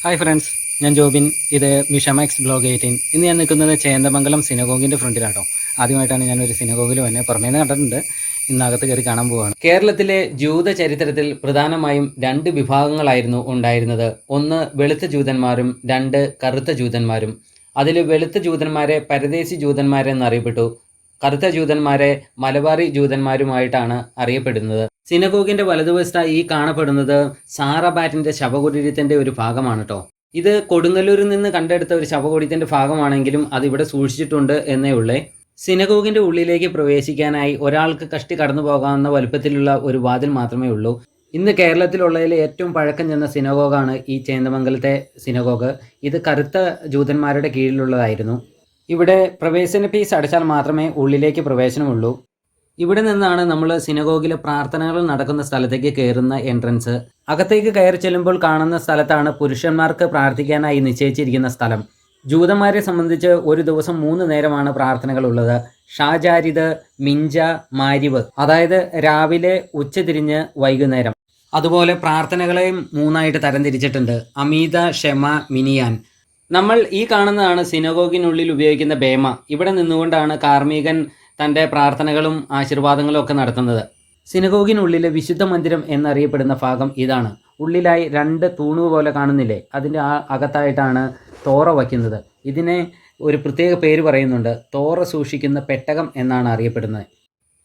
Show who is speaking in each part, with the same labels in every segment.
Speaker 1: Hi friends, ഞാൻ ജോബിൻ. ഇത് മിഷമാക്സ് blog 18. ഇന്ന് ഞാൻ നിൽക്കുന്നത് ചേന്ദമംഗലം സിനഗോഗിൻ്റെ ഫ്രണ്ടിലാട്ടോ. ആദ്യമായിട്ടാണ് ഞാനൊരു സിനഗോഗിൽ വന്നെ. പുറമേന്ന് കണ്ടിട്ടുണ്ട്, ഇന്നകത്ത് കയറി കാണാൻ പോവുകയാണ്. കേരളത്തിലെ ജൂത ചരിത്രത്തിൽ പ്രധാനമായും രണ്ട് വിഭാഗങ്ങളായിരുന്നു ഉണ്ടായിരുന്നത്. ഒന്ന് വെളുത്ത ജൂതന്മാരും രണ്ട് കറുത്ത ജൂതന്മാരും. അതിൽ വെളുത്ത ജൂതന്മാരെ പരദേശി ജൂതന്മാരെന്നറിയപ്പെട്ടു. കറുത്ത ജൂതന്മാരെ മലബാറി ജൂതന്മാരുമായിട്ടാണ് അറിയപ്പെടുന്നത്. സിനഗോഗിന്റെ വലതുവശത്തായി ഈ കാണപ്പെടുന്നത് സാറബാറ്റിന്റെ ശവകുടീരത്തിന്റെ ഒരു ഭാഗമാണ് കേട്ടോ. ഇത് കൊടുങ്ങല്ലൂരിൽ നിന്ന് കണ്ടെടുത്ത ഒരു ശവകുടീരത്തിന്റെ ഭാഗമാണെങ്കിലും അത് ഇവിടെ സൂക്ഷിച്ചിട്ടുണ്ട് എന്നേ ഉള്ളേ. സിനഗോഗിന്റെ ഉള്ളിലേക്ക് പ്രവേശിക്കാനായി ഒരാൾക്ക് കഷ്ടി കടന്നു പോകാവുന്ന വലുപ്പത്തിലുള്ള ഒരു വാതിൽ മാത്രമേ ഉള്ളൂ. ഇന്ന് കേരളത്തിലുള്ളതിലെ ഏറ്റവും പഴക്കം ചെന്ന സിനഗോഗാണ് ഈ ചേന്ദമംഗലത്തെ സിനഗോഗ്. ഇത് കറുത്ത ജൂതന്മാരുടെ കീഴിലുള്ളതായിരുന്നു. ഇവിടെ പ്രവേശന ഫീസ് അടച്ചാൽ മാത്രമേ ഉള്ളിലേക്ക് പ്രവേശനമുള്ളൂ. ഇവിടെ നിന്നാണ് നമ്മൾ സിനഗോഗിലെ പ്രാർത്ഥനകൾ നടക്കുന്ന സ്ഥലത്തേക്ക് കയറുന്ന എൻട്രൻസ്. അകത്തേക്ക് കയറി ചെല്ലുമ്പോൾ കാണുന്ന സ്ഥലത്താണ് പുരുഷന്മാർക്ക് പ്രാർത്ഥിക്കാനായി നിശ്ചയിച്ചിരിക്കുന്ന സ്ഥലം. ജൂതന്മാരെ സംബന്ധിച്ച് ഒരു ദിവസം 3 നേരമാണ് പ്രാർത്ഥനകൾ ഉള്ളത്. ഷാജാരിത്, മിഞ്ച, മാരിവ്, അതായത് രാവിലെ, ഉച്ചതിരിഞ്ഞ്, വൈകുന്നേരം. അതുപോലെ പ്രാർത്ഥനകളെയും 3ആയിട്ട് തരംതിരിച്ചിട്ടുണ്ട്: അമീത, ഷെമ, മിനിയാൻ. നമ്മൾ ഈ കാണുന്നതാണ് സിനഗോഗിനുള്ളിൽ ഉപയോഗിക്കുന്ന ബേമ. ഇവിടെ നിന്നുകൊണ്ടാണ് കാർമികൻ തൻ്റെ പ്രാർത്ഥനകളും ആശീർവാദങ്ങളും ഒക്കെ നടത്തുന്നത്. സിനഗോഗിനുള്ളിലെ വിശുദ്ധ മന്ദിരം എന്നറിയപ്പെടുന്ന ഭാഗം ഇതാണ്. ഉള്ളിലായി 2 തൂണുക പോലെ കാണുന്നില്ലേ, അതിൻ്റെ അകത്തായിട്ടാണ് തോറ വയ്ക്കുന്നത്. ഇതിനെ ഒരു പ്രത്യേക പേര് പറയുന്നുണ്ട്: തോറ സൂക്ഷിക്കുന്ന പെട്ടകം എന്നാണ് അറിയപ്പെടുന്നത്.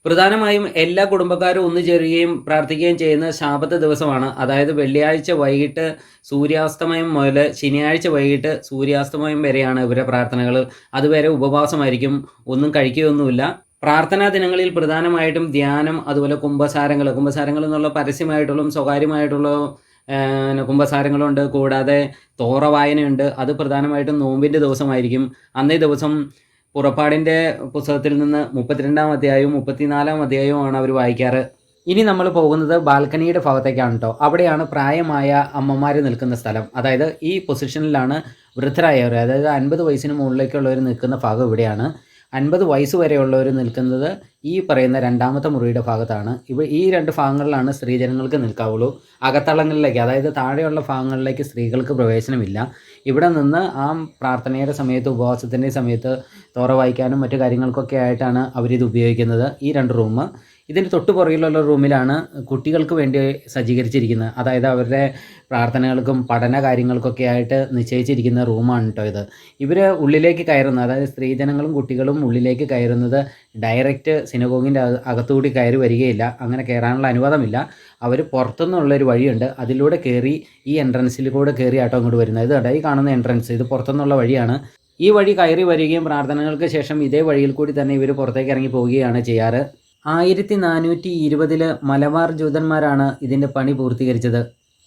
Speaker 1: പ്രധാനമായും എല്ലാ കുടുംബക്കാരും ഒന്നുചേരുകയും പ്രാർത്ഥിക്കുകയും ചെയ്യുന്ന ശാബത്ത് ദിവസമാണ്. അതായത് വെള്ളിയാഴ്ച വൈകിട്ട് സൂര്യാസ്തമയം മുതൽ ശനിയാഴ്ച വൈകിട്ട് സൂര്യാസ്തമയം വരെയാണ് ഇവരെ പ്രാർത്ഥനകൾ. അതുവരെ ഉപവാസമായിരിക്കും, ഒന്നും കഴിക്കുകയൊന്നുമില്ല. പ്രാർത്ഥനാ ദിനങ്ങളിൽ പ്രധാനമായിട്ടും ധ്യാനം, അതുപോലെ കുമ്പസാരങ്ങൾ എന്നുള്ള പരസ്യമായിട്ടുള്ള സ്വകാര്യമായിട്ടുള്ള കുമ്പസാരങ്ങളുണ്ട്. കൂടാതെ തോറ വായനയുണ്ട്. അത് പ്രധാനമായിട്ടും നോമ്പിൻ്റെ ദിവസമായിരിക്കും. അന്നേ ദിവസം പുറപ്പാടിൻ്റെ പുസ്തകത്തിൽ നിന്ന് 32-ാം അധ്യായവും 34-ാം അധ്യായവുമാണ് അവർ വായിക്കാറ്. ഇനി നമ്മൾ പോകുന്നത് ബാൽക്കണിയുടെ ഭാഗത്തേക്കാണ് കേട്ടോ. അവിടെയാണ് പ്രായമായ അമ്മമാർ നിൽക്കുന്ന സ്ഥലം. അതായത് ഈ പൊസിഷനിലാണ് വൃദ്ധരായവർ, അതായത് 50 വയസ്സിന് മുകളിലേക്കുള്ളവർ നിൽക്കുന്ന ഭാഗം ഇവിടെയാണ്. 50 വയസ്സ് വരെയുള്ളവർ നിൽക്കുന്നത് ഈ പറയുന്ന 2ാമത്തെ മുറിയുടെ ഭാഗത്താണ്. ഈ 2 ഭാഗങ്ങളിലാണ് സ്ത്രീജനങ്ങൾക്ക് നിൽക്കാവുള്ളൂ. അകത്തളങ്ങളിലേക്ക്, അതായത് താഴെയുള്ള ഭാഗങ്ങളിലേക്ക് സ്ത്രീകൾക്ക് പ്രവേശനമില്ല. ഇവിടെ നിന്ന് ആ പ്രാർത്ഥനയുടെ സമയത്ത്, ഉപവാസത്തിൻ്റെ സമയത്ത് തോറ വായിക്കാനും മറ്റു കാര്യങ്ങൾക്കൊക്കെ ആയിട്ടാണ് അവരിത് ഉപയോഗിക്കുന്നത്. ഈ 2 റൂം. ഇതിന് തൊട്ട് പുറകിലുള്ള റൂമിലാണ് കുട്ടികൾക്ക് വേണ്ടി സജ്ജീകരിച്ചിരിക്കുന്നത്. അതായത് അവരുടെ പ്രാർത്ഥനകൾക്കും പഠന കാര്യങ്ങൾക്കൊക്കെ ആയിട്ട് നിശ്ചയിച്ചിരിക്കുന്ന റൂമാണ് കേട്ടോ ഇത്. ഇവർ ഉള്ളിലേക്ക് കയറുന്നത്, അതായത് സ്ത്രീജനങ്ങളും കുട്ടികളും ഉള്ളിലേക്ക് കയറുന്നത് ഡയറക്റ്റ് സിനഗോഗിൻ്റെ അകത്തുകൂടി കയറി വരികയില്ല. അങ്ങനെ കയറാനുള്ള അനുവാദമില്ല. അവർ പുറത്തുനിന്നുള്ളൊരു വഴിയുണ്ട്, അതിലൂടെ കയറി ഈ എൻട്രൻസിൽ കൂടെ കയറി ആട്ടോ അങ്ങോട്ട് വരുന്നത്. ഇത് ഈ കാണുന്ന എൻട്രൻസ്, ഇത് പുറത്തുനിന്നുള്ള വഴിയാണ്. ഈ വഴി കയറി വരികയും പ്രാർത്ഥനകൾക്ക് ശേഷം ഇതേ വഴിയിൽ കൂടി തന്നെ ഇവർ പുറത്തേക്ക് ഇറങ്ങി പോവുകയാണ് ചെയ്യാറ്. 1420 മലബാർ ജൂതന്മാരാണ് ഇതിൻ്റെ പണി പൂർത്തീകരിച്ചത്.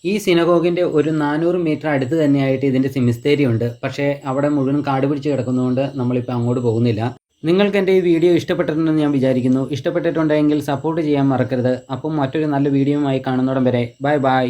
Speaker 1: ഈ സിനഗോഗിൻ്റെ ഒരു 400 മീറ്റർ അടുത്ത് തന്നെയായിട്ട് ഇതിൻ്റെ സിമിസ്തേരി ഉണ്ട്. പക്ഷേ അവിടെ മുഴുവൻ കാട് പിടിച്ച് കിടക്കുന്നതുകൊണ്ട് നമ്മളിപ്പോൾ അങ്ങോട്ട് പോകുന്നില്ല. നിങ്ങൾക്ക് എൻ്റെ ഈ വീഡിയോ ഇഷ്ടപ്പെട്ടിട്ടുണ്ടെന്ന് ഞാൻ വിചാരിക്കുന്നു. ഇഷ്ടപ്പെട്ടിട്ടുണ്ടെങ്കിൽ സപ്പോർട്ട് ചെയ്യാൻ മറക്കരുത്. അപ്പം മറ്റൊരു നല്ല വീഡിയോയുമായി കാണുന്നോടം വരെ ബൈ ബൈ.